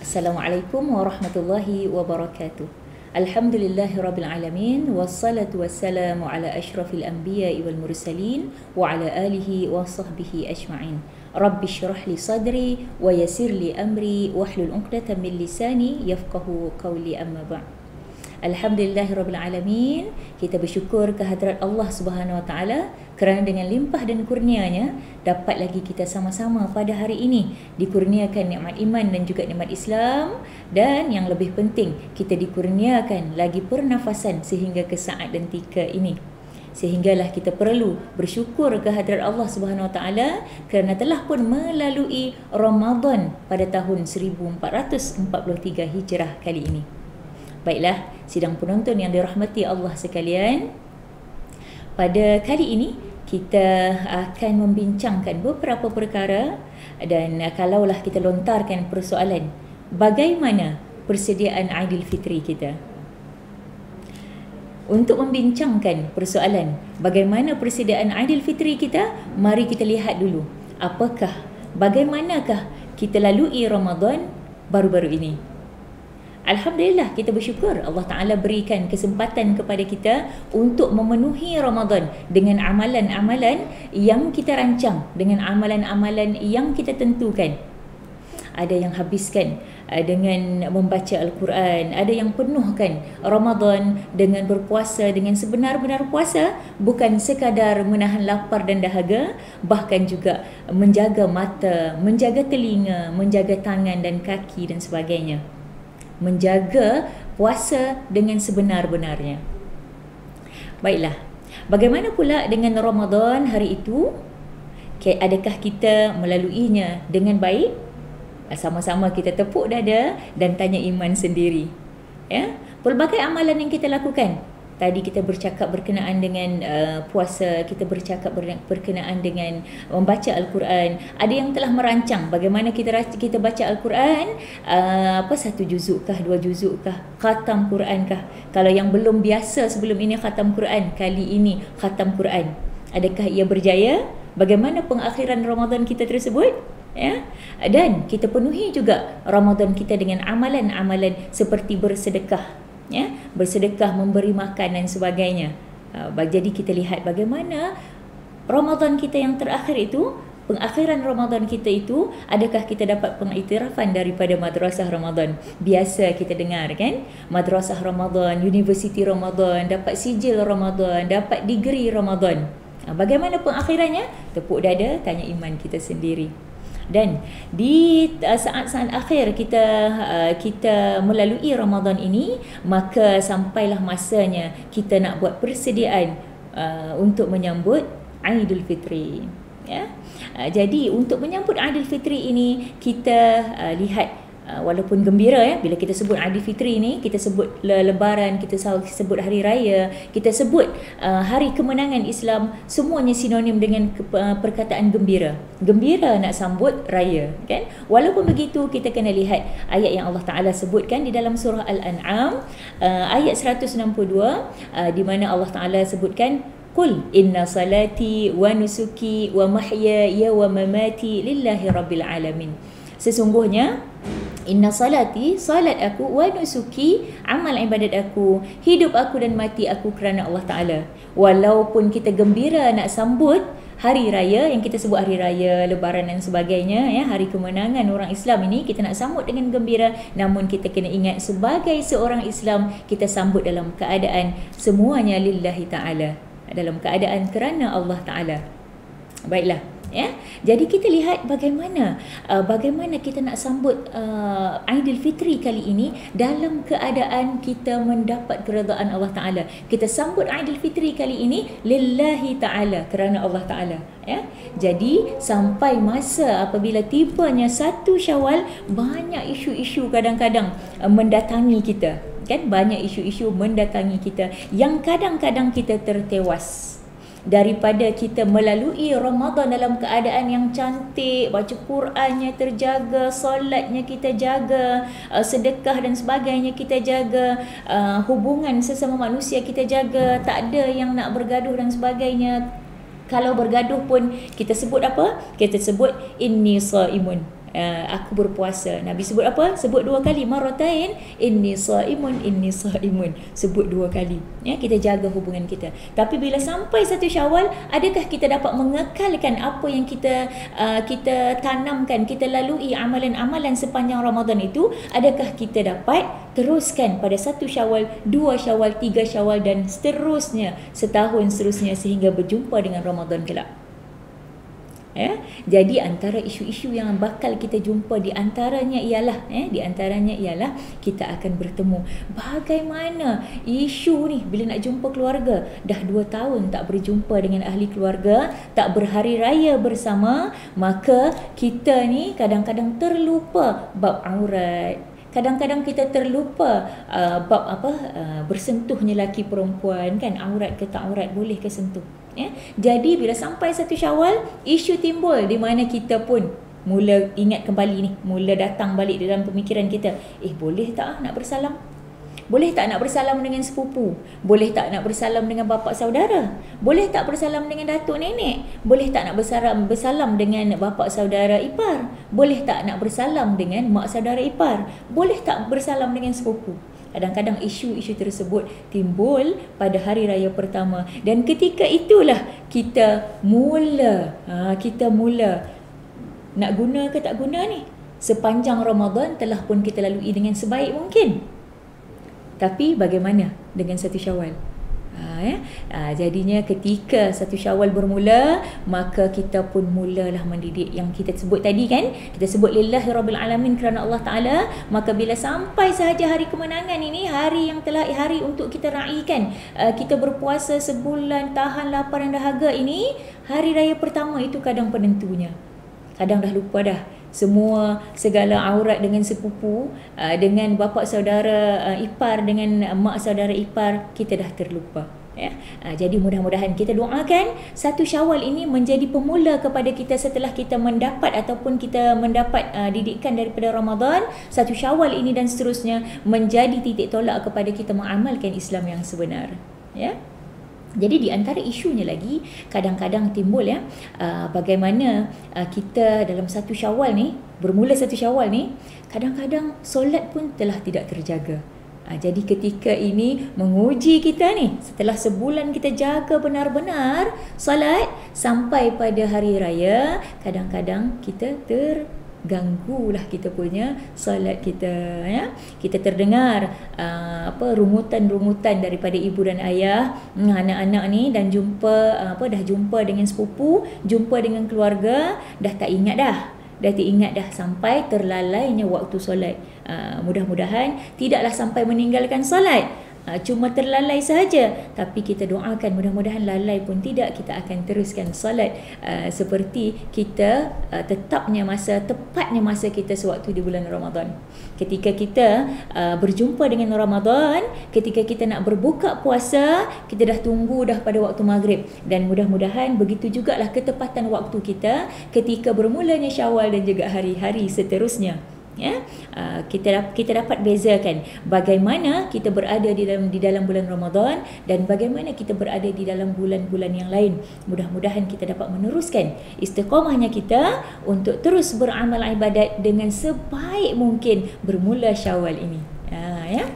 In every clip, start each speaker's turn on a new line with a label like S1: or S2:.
S1: Assalamualaikum warahmatullahi wabarakatuh. Alhamdulillahirabbil alamin wassalatu wassalamu ala asyrafil anbiya'i wal mursalin wa ala alihi wa sahbihi ajma'in. Rabbi syrah li sadri wa yassir li amri wahlul 'uqdatam min lisani yafqahu qawli, amma ba'd. Alhamdulillahirabbil alamin, kita bersyukur kehadrat Allah Subhanahu wa taala kerana dengan limpah dan kurnia-Nya dapat lagi kita sama-sama pada hari ini dikurniakan nikmat iman dan juga nikmat Islam, dan yang lebih penting kita dikurniakan lagi pernafasan sehingga ke saat dan tika ini. Sehinggalah kita perlu bersyukur kehadrat Allah Subhanahu wa taala kerana telah pun melalui Ramadan pada tahun 1443 Hijrah kali ini. Baiklah, sidang penonton yang dirahmati Allah sekalian, pada kali ini kita akan membincangkan beberapa perkara, dan kalaulah kita lontarkan persoalan, bagaimana persediaan Aidilfitri kita? Untuk membincangkan persoalan bagaimana persediaan Aidilfitri kita, mari kita lihat dulu bagaimanakah kita lalui Ramadan baru-baru ini. Alhamdulillah, kita bersyukur Allah Ta'ala berikan kesempatan kepada kita untuk memenuhi Ramadan dengan amalan-amalan yang kita rancang, dengan amalan-amalan yang kita tentukan. Ada yang habiskan dengan membaca Al-Quran, ada yang penuhkan Ramadan dengan berpuasa, dengan sebenar-benar puasa, bukan sekadar menahan lapar dan dahaga, bahkan juga menjaga mata, menjaga telinga, menjaga tangan dan kaki dan sebagainya. Menjaga puasa dengan sebenar-benarnya. Baiklah, bagaimana pula dengan Ramadan hari itu? Adakah kita melaluinya dengan baik? Sama-sama kita tepuk dada dan tanya iman sendiri. Ya, pelbagai amalan yang kita lakukan. Tadi kita bercakap berkenaan dengan puasa, kita bercakap berkenaan dengan membaca Al-Quran. Ada yang telah merancang bagaimana kita baca Al-Quran, satu juzuk kah, dua juzuk kah, khatam Quran kah. Kalau yang belum biasa sebelum ini khatam Quran, kali ini khatam Quran. Adakah ia berjaya? Bagaimana pengakhiran Ramadan kita tersebut? Ya, dan kita penuhi juga Ramadan kita dengan amalan-amalan seperti bersedekah. Ya, bersedekah, memberi makan dan sebagainya. Jadi kita lihat bagaimana Ramadan kita yang terakhir itu, pengakhiran Ramadan kita itu, adakah kita dapat pengiktirafan daripada madrasah Ramadan. Biasa kita dengar kan, madrasah Ramadan, universiti Ramadan, dapat sijil Ramadan, dapat degree Ramadan. Bagaimana pengakhirannya? Tepuk dada, tanya iman kita sendiri. Dan di saat-saat akhir kita melalui Ramadan ini, maka sampailah masanya kita nak buat persediaan untuk menyambut Aidilfitri. Ya, jadi untuk menyambut Aidilfitri ini kita lihat, walaupun gembira ya, bila kita sebut Aidilfitri ini, kita sebut lebaran, kita sebut hari raya, kita sebut hari kemenangan Islam, semuanya sinonim dengan perkataan gembira. Gembira nak sambut raya, kan? Walaupun begitu, kita kena lihat ayat yang Allah Ta'ala sebutkan di dalam surah Al-An'am, ayat 162, di mana Allah Ta'ala sebutkan, Qul inna salati wa nusuki wa mahyaya wa mamati lillahi rabbil alamin. Sesungguhnya inna salati, salat aku, wa nusuki, amal ibadat aku, hidup aku dan mati aku kerana Allah Ta'ala. Walaupun kita gembira nak sambut hari raya, yang kita sebut hari raya, lebaran dan sebagainya, ya, hari kemenangan orang Islam ini, kita nak sambut dengan gembira, namun kita kena ingat sebagai seorang Islam, kita sambut dalam keadaan semuanya lillahi ta'ala, dalam keadaan kerana Allah Ta'ala. Baiklah, ya. Jadi kita lihat bagaimana kita nak sambut Aidilfitri kali ini dalam keadaan kita mendapat keredaan Allah Ta'ala. Kita sambut Aidilfitri kali ini lillahi ta'ala, kerana Allah Ta'ala. Ya. Jadi sampai masa apabila tibanya 1 Syawal, banyak isu-isu kadang-kadang mendatangi kita. Kan, banyak isu-isu mendatangi kita yang kadang-kadang kita tertewas daripada kita melalui Ramadan dalam keadaan yang cantik, baca Qurannya terjaga, solatnya kita jaga, sedekah dan sebagainya kita jaga, hubungan sesama manusia kita jaga, tak ada yang nak bergaduh dan sebagainya. Kalau bergaduh pun kita sebut apa? Kita sebut inni shaimun. aku berpuasa. Nabi sebut apa? Sebut 2 kali, maratain, inni saimun, inni saimun. Sebut 2 kali. Ya, kita jaga hubungan kita. Tapi bila sampai 1 Syawal, adakah kita dapat mengekalkan apa yang kita tanamkan, kita lalui amalan-amalan sepanjang Ramadan itu? Adakah kita dapat teruskan pada 1 Syawal, 2 Syawal, 3 Syawal dan seterusnya, setahun seterusnya sehingga berjumpa dengan Ramadan kelak? Ya, jadi antara isu-isu yang bakal kita jumpa di antaranya ialah kita akan bertemu bagaimana isu ni bila nak jumpa keluarga, dah 2 tahun tak berjumpa dengan ahli keluarga, tak berhari raya bersama, maka kita ni kadang-kadang terlupa bab aurat. Kadang-kadang kita terlupa bab bersentuhnya lelaki perempuan, kan, aurat ke tak aurat, boleh ke sentuh. Ya? Jadi bila sampai 1 Syawal, isu timbul di mana kita pun mula ingat kembali ni, mula datang balik dalam pemikiran kita, boleh tak nak bersalam? Boleh tak nak bersalam dengan sepupu? Boleh tak nak bersalam dengan bapa saudara? Boleh tak bersalam dengan datuk nenek? Boleh tak nak bersalam dengan bapa saudara ipar? Boleh tak nak bersalam dengan mak saudara ipar? Boleh tak bersalam dengan sepupu? Kadang-kadang isu-isu tersebut timbul pada hari raya pertama, dan ketika itulah kita mula nak guna ke tak guna ni. Sepanjang Ramadan telah pun kita lalui dengan sebaik mungkin. Tapi bagaimana dengan 1 Syawal? Jadinya ketika 1 Syawal bermula, maka kita pun mulalah mendidik yang kita sebut tadi, kan? Kita sebut lillahi rabbil alamin, kerana Allah Ta'ala. Maka bila sampai sahaja hari kemenangan ini, hari yang telah hari untuk kita raikan, kita berpuasa sebulan, tahan lapar dan dahaga ini, hari raya pertama itu kadang penentunya. Kadang dah lupa dah semua segala aurat dengan sepupu, dengan bapa saudara ipar, dengan mak saudara ipar, kita dah terlupa. Ya. Jadi mudah-mudahan kita doakan 1 Syawal ini menjadi pemula kepada kita setelah kita mendapat ataupun kita mendapat didikan daripada Ramadan. 1 Syawal ini dan seterusnya menjadi titik tolak kepada kita mengamalkan Islam yang sebenar. Ya. Jadi di antara isunya lagi, kadang-kadang timbul bagaimana kita dalam 1 Syawal ni, bermula 1 Syawal ni, kadang-kadang solat pun telah tidak terjaga. Jadi ketika ini menguji kita ni, setelah sebulan kita jaga benar-benar solat, sampai pada hari raya, kadang-kadang kita ganggulah kita punya solat kita, ya. Kita terdengar rungutan-rungutan daripada ibu dan ayah, anak-anak ni, dan dah jumpa dengan sepupu, jumpa dengan keluarga, dah tak ingat dah sampai terlalainya waktu solat. Mudah-mudahan tidaklah sampai meninggalkan solat, cuma terlalai sahaja, tapi kita doakan mudah-mudahan lalai pun tidak, kita akan teruskan solat seperti kita tepatnya masa kita sewaktu di bulan Ramadan. Ketika kita berjumpa dengan Ramadan, ketika kita nak berbuka puasa, kita dah tunggu dah pada waktu maghrib, dan mudah-mudahan begitu jugalah ketepatan waktu kita ketika bermulanya Syawal dan juga hari-hari seterusnya. Ya, kita dapat bezakan bagaimana kita berada di dalam bulan Ramadan dan bagaimana kita berada di dalam bulan-bulan yang lain. Mudah-mudahan kita dapat meneruskan istiqamahnya kita untuk terus beramal ibadat dengan sebaik mungkin bermula Syawal ini. Ya.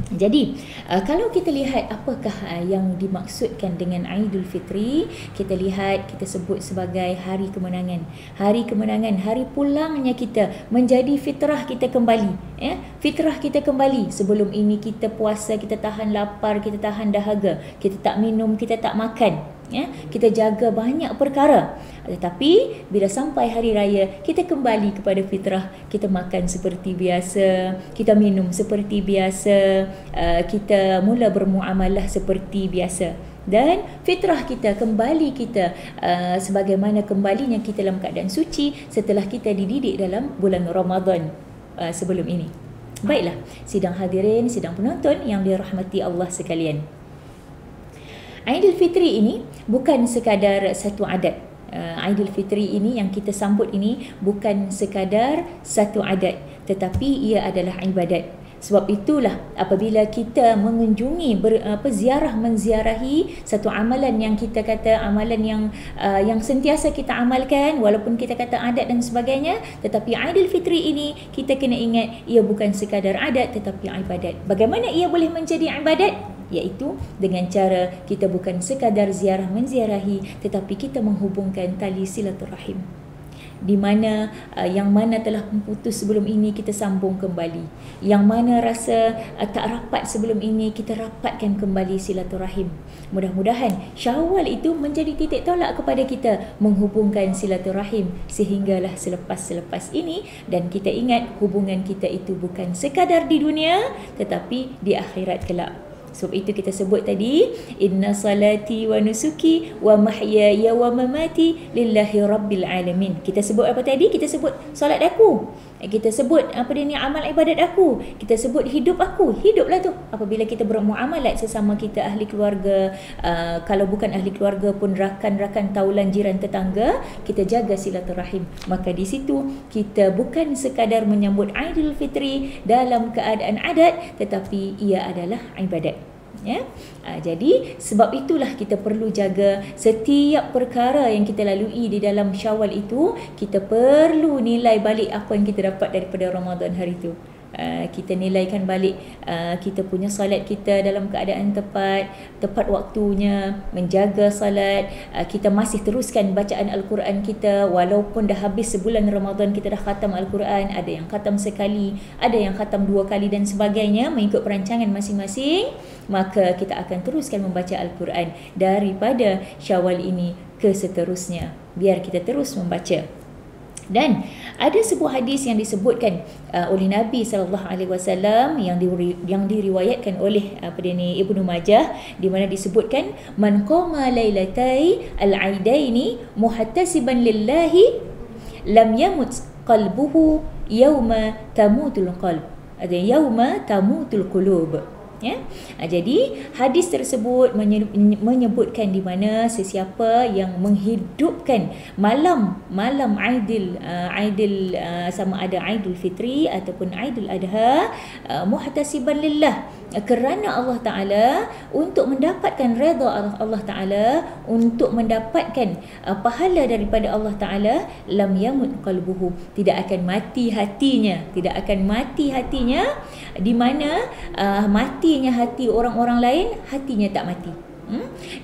S1: Jadi kalau kita lihat apakah yang dimaksudkan dengan Aidul Fitri, kita lihat, kita sebut sebagai hari kemenangan. Hari kemenangan, hari pulangnya kita menjadi fitrah kita kembali, ya. Fitrah kita kembali. Sebelum ini kita puasa, kita tahan lapar, kita tahan dahaga, kita tak minum, kita tak makan, ya. Kita jaga banyak perkara. Tetapi bila sampai hari raya, kita kembali kepada fitrah. Kita makan seperti biasa, kita minum seperti biasa, kita mula bermuamalah seperti biasa, dan fitrah kita kembali kita sebagaimana kembalinya kita dalam keadaan suci setelah kita dididik dalam bulan Ramadan sebelum ini. Baiklah, sidang hadirin, sidang penonton yang dirahmati Allah sekalian, Aidil Fitri ini bukan sekadar satu adat. Aidil Fitri ini yang kita sambut ini bukan sekadar satu adat, tetapi ia adalah ibadat. Sebab itulah apabila kita mengunjungi menziarahi satu amalan yang kita kata amalan yang sentiasa kita amalkan, walaupun kita kata adat dan sebagainya, tetapi Aidilfitri ini kita kena ingat ia bukan sekadar adat tetapi ibadat. Bagaimana ia boleh menjadi ibadat? Iaitu dengan cara kita bukan sekadar menziarahi tetapi kita menghubungkan tali silaturahim, di mana yang mana telah putus sebelum ini kita sambung kembali, yang mana rasa tak rapat sebelum ini kita rapatkan kembali silaturahim. Mudah-mudahan Syawal itu menjadi titik tolak kepada kita menghubungkan silaturahim sehinggalah selepas ini, dan kita ingat hubungan kita itu bukan sekadar di dunia tetapi di akhirat kelak. Sebab itu kita sebut tadi, inna salati wa nusuki wa mahyaya wa mamati lillahi rabbil alamin. Kita sebut apa tadi? Kita sebut solat aku. Kita sebut amal ibadat aku. Kita sebut hidup aku. Hiduplah tu. Apabila kita bermuamalat sesama kita, ahli keluarga, kalau bukan ahli keluarga pun rakan-rakan taulan jiran tetangga, kita jaga silaturahim. Maka di situ kita bukan sekadar menyambut Aidilfitri dalam keadaan adat, tetapi ia adalah ibadat. Ya, jadi sebab itulah kita perlu jaga setiap perkara yang kita lalui di dalam Syawal itu. Kita perlu nilai balik apa yang kita dapat daripada Ramadan hari itu. Kita nilaikan balik kita punya salat kita dalam keadaan tepat waktunya, menjaga salat, kita masih teruskan bacaan Al-Quran kita walaupun dah habis sebulan Ramadan, kita dah khatam Al-Quran, ada yang khatam sekali, ada yang khatam 2 kali dan sebagainya, mengikut perancangan masing-masing. Maka kita akan teruskan membaca Al-Quran daripada Syawal ini ke seterusnya, biar kita terus membaca. Dan ada sebuah hadis yang disebutkan oleh Nabi SAW yang diriwayatkan oleh Ibnu Majah, di mana disebutkan, man qama lailatai al-aidaini muhattasiban lillahi lam yamut qalbuhu yawma tamutul qalb, ada yawma tamutul qulub. Ya, jadi hadis tersebut menyebutkan di mana sesiapa yang menghidupkan malam Aidil sama ada Aidul Fitri ataupun Aidul Adha muhtasiban lillah, kerana Allah Ta'ala, untuk mendapatkan redha Allah Ta'ala, untuk mendapatkan pahala daripada Allah Ta'ala, lam yamut qalbuhu, tidak akan mati hatinya, di mana matinya hati orang-orang lain, hatinya tak mati.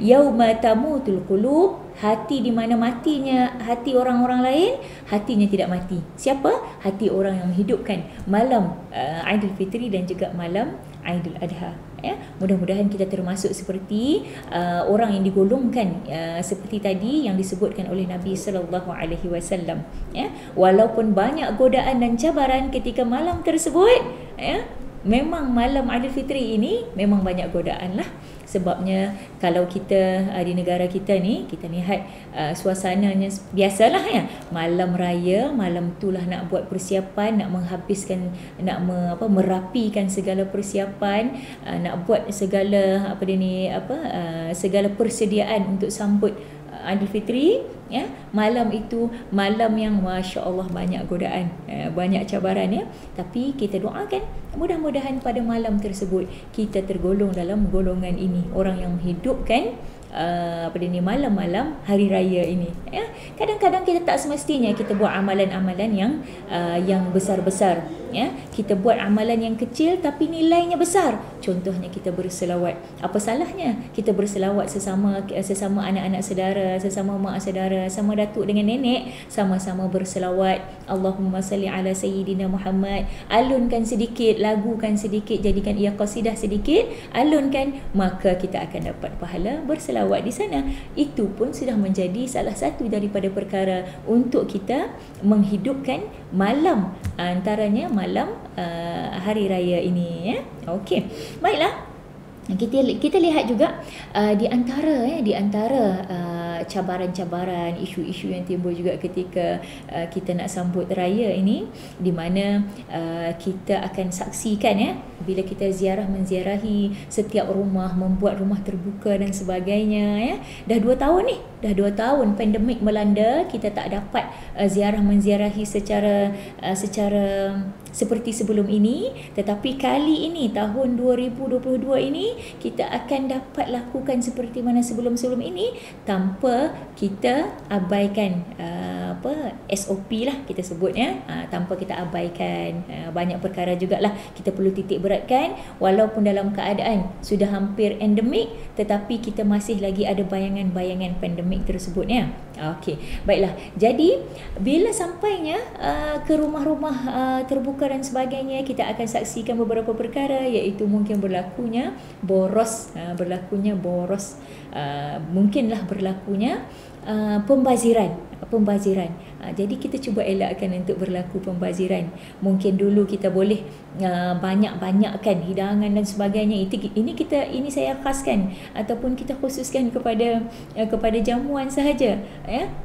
S1: Yauma tamutul qulub, hati di mana matinya hati orang-orang lain, hatinya tidak mati. Siapa? Hati orang yang menghidupkan malam Aidil Fitri dan juga malam Aidul Adha. Ya, mudah-mudahan kita termasuk seperti orang yang digolongkan seperti tadi yang disebutkan oleh Nabi sallallahu alaihi wasallam. Ya, walaupun banyak godaan dan cabaran ketika malam tersebut, ya, memang malam Aidilfitri ini memang banyak godaan lah. Sebabnya kalau kita di negara kita ni, kita lihat suasananya biasalah ya, malam raya, malam itulah nak buat persiapan, nak menghabiskan, merapikan segala persiapan, nak buat segala segala persediaan untuk sambut Aidilfitri. Ya, malam itu malam yang masya-Allah banyak godaan, banyak cabaran ya. Tapi kita doakan mudah-mudahan pada malam tersebut kita tergolong dalam golongan ini, orang yang menghidupkan malam-malam hari raya ini. Ya, kadang-kadang kita tak semestinya kita buat amalan-amalan yang besar-besar. Ya, kita buat amalan yang kecil tapi nilainya besar. Contohnya kita berselawat. Apa salahnya kita berselawat sesama anak-anak saudara, sesama mak saudara, sama datuk dengan nenek, sama-sama berselawat. Allahumma salli ala sayyidina Muhammad. Alunkan sedikit, lagukan sedikit, jadikan ia qasidah sedikit, alunkan, maka kita akan dapat pahala berselawat di sana. Itu pun sudah menjadi salah satu daripada perkara untuk kita menghidupkan malam, antaranya malam hari raya ini ya. Okey. Baiklah. Kita lihat juga di antara cabaran-cabaran, isu-isu yang timbul juga ketika kita nak sambut raya ini, di mana kita akan saksikan bila kita menziarahi setiap rumah, membuat rumah terbuka dan sebagainya Dah 2 tahun ni, dah 2 tahun pandemik melanda, kita tak dapat menziarahi secara seperti sebelum ini. Tetapi kali ini, tahun 2022 ini, kita akan dapat lakukan seperti mana sebelum-sebelum ini tanpa kita abaikan SOP lah kita sebutnya, tanpa kita abaikan banyak perkara jugalah kita perlu titik beratkan. Walaupun dalam keadaan sudah hampir endemik, tetapi kita masih lagi ada bayangan-bayangan pandemik tersebut Okey, baiklah. Jadi bila sampainya ke rumah-rumah terbuka dan sebagainya, kita akan saksikan beberapa perkara, iaitu mungkin berlakunya boros, mungkinlah berlakunya pembaziran. Jadi kita cuba elakkan untuk berlaku pembaziran. Mungkin dulu kita boleh banyak-banyakkan hidangan dan sebagainya. Ini saya khaskan ataupun kita khususkan kepada jamuan sahaja,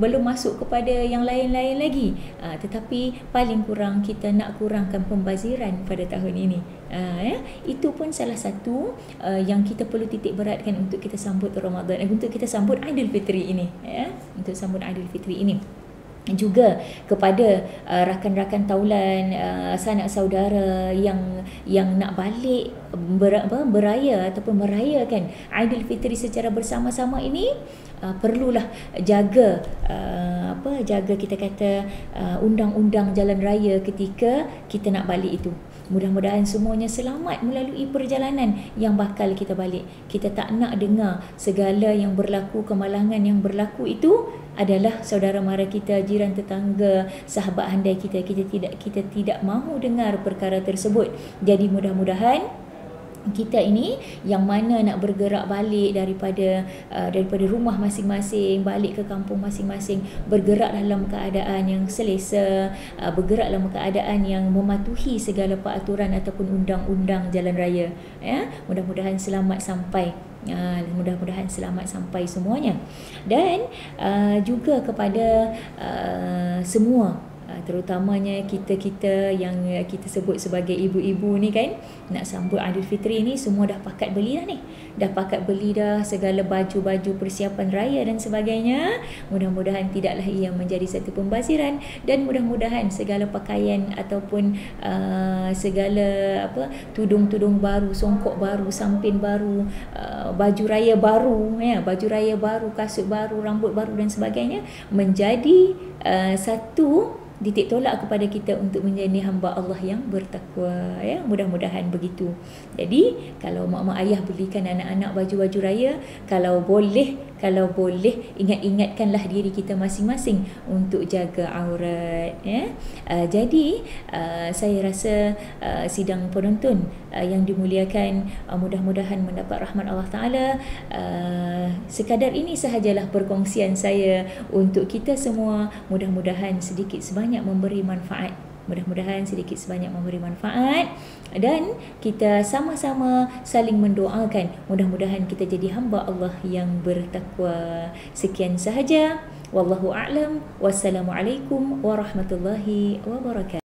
S1: belum masuk kepada yang lain-lain lagi. Tetapi paling kurang kita nak kurangkan pembaziran pada tahun ini. Itu pun salah satu yang kita perlu titik beratkan untuk kita sambut Ramadan, untuk kita sambut Aidilfitri ini, untuk sambut Aidilfitri ini. Juga kepada rakan-rakan taulan, sanak saudara yang nak balik beraya ataupun merayakan Aidilfitri secara bersama-sama ini, perlulah jaga kita kata undang-undang jalan raya ketika kita nak balik itu. Mudah-mudahan semuanya selamat melalui perjalanan yang bakal kita balik. Kita tak nak dengar segala yang berlaku, kemalangan yang berlaku itu adalah saudara mara kita, jiran tetangga, sahabat handai kita. Kita tidak mahu dengar perkara tersebut. Jadi mudah-mudahan kita ini yang mana nak bergerak balik daripada rumah masing-masing, balik ke kampung masing-masing, bergerak dalam keadaan yang selesa, bergerak dalam keadaan yang mematuhi segala peraturan ataupun undang-undang jalan raya. Mudah-mudahan selamat sampai. Mudah-mudahan selamat sampai semuanya. Dan juga kepada semua, terutamanya kita yang kita sebut sebagai ibu-ibu ni kan, nak sambut Aidilfitri ni, semua dah pakat beli dah ni. Dah pakat beli dah segala baju-baju persiapan raya dan sebagainya. Mudah-mudahan tidaklah ia menjadi satu pembaziran, dan mudah-mudahan segala pakaian ataupun segala tudung-tudung baru, songkok baru, sampin baru, baju raya baru, kasut baru, rambut baru dan sebagainya menjadi satu titik tolak kepada kita untuk menjadi hamba Allah yang bertakwa. Mudah-mudahan begitu. Jadi kalau mak-mak ayah belikan anak-anak baju-baju raya, kalau boleh ingat-ingatkanlah diri kita masing-masing untuk jaga aurat. Jadi saya rasa sidang penonton yang dimuliakan, mudah-mudahan mendapat rahmat Allah Ta'ala. Sekadar ini sahajalah perkongsian saya untuk kita semua. Mudah-mudahan sedikit sebanyak memberi manfaat. Dan kita sama-sama saling mendoakan, mudah-mudahan kita jadi hamba Allah yang bertakwa. Sekian sahaja. Wallahu a'lam. Wassalamualaikum warahmatullahi wabarakatuh.